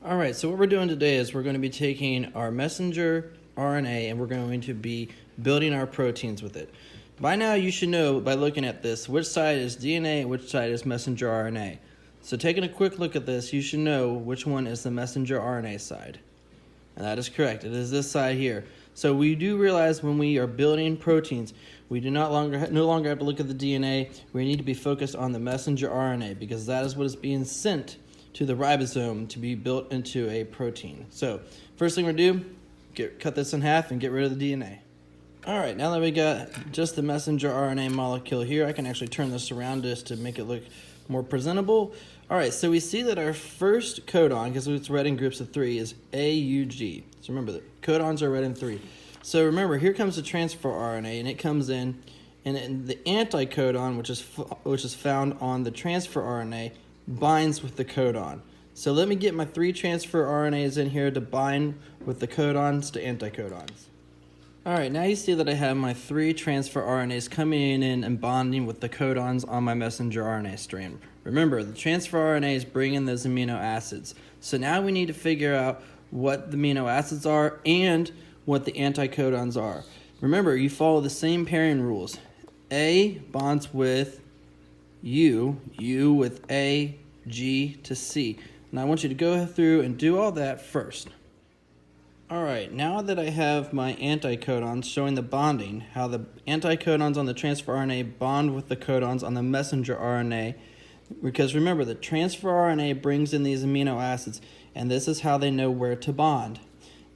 All right, so what we're doing today is we're going to be taking our messenger RNA and we're going to be building our proteins with it. By now you should know by looking at this which side is DNA and which side is messenger RNA. So taking a quick look at this, you should know which one is the messenger RNA side. And that is correct, it is this side here. So we do realize when we are building proteins, we do no longer have to look at the DNA. We need to be focused on the messenger RNA because that is what is being sent to the ribosome to be built into a protein. So first thing we're going to do, cut this in half and get rid of the DNA. All right, now that we got just the messenger RNA molecule here, I can actually turn this around just to make it look more presentable. All right, so we see that our first codon, because it's read in groups of 3, is AUG. So remember that codons are read in 3. So remember, here comes the transfer RNA, and it comes in, and the anticodon, which is found on the transfer RNA, binds with the codon. So let me get my 3 transfer RNAs in here to bind with the codons to anticodons. All right, now you see that I have my 3 transfer RNAs coming in and bonding with the codons on my messenger RNA strand. Remember, the transfer RNAs bring in those amino acids. So now we need to figure out what the amino acids are and what the anticodons are. Remember, you follow the same pairing rules. A bonds with U with A, G to C. And I want you to go through and do all that first. All right, now that I have my anticodons showing the bonding, how the anticodons on the transfer RNA bond with the codons on the messenger RNA, because remember, the transfer RNA brings in these amino acids, and this is how they know where to bond.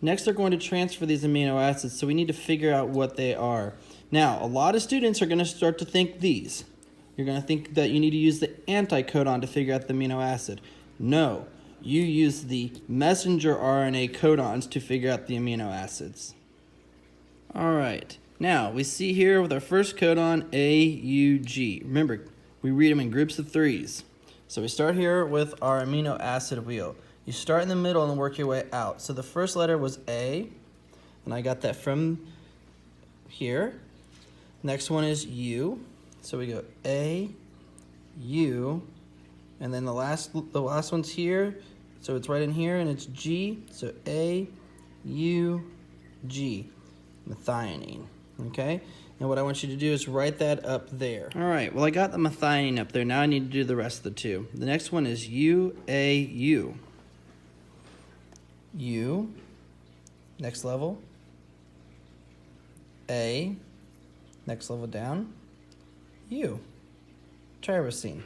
Next, they're going to transfer these amino acids, so we need to figure out what they are. Now, a lot of students are going to start to think these. You're going to think that you need to use the anticodon to figure out the amino acid. No, you use the messenger RNA codons to figure out the amino acids. All right, now we see here with our first codon, AUG. Remember, we read them in groups of 3s. So we start here with our amino acid wheel. You start in the middle and work your way out. So the first letter was A, and I got that from here. Next one is U. So we go A, U, and then the last one's here. So it's right in here, and it's G. So A, U, G, methionine. Okay? And what I want you to do is write that up there. All right, well, I got the methionine up there. Now I need to do the rest of the 2. The next one is UAU. U, next level. A, next level down. U, tyrosine.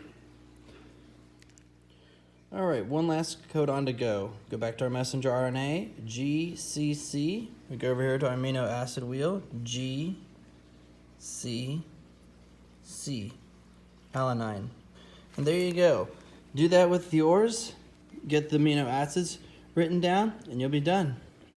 All right, one last codon to go. Go back to our messenger RNA, GCC. We go over here to our amino acid wheel, GCC, alanine. And there you go. Do that with yours, get the amino acids written down, and you'll be done.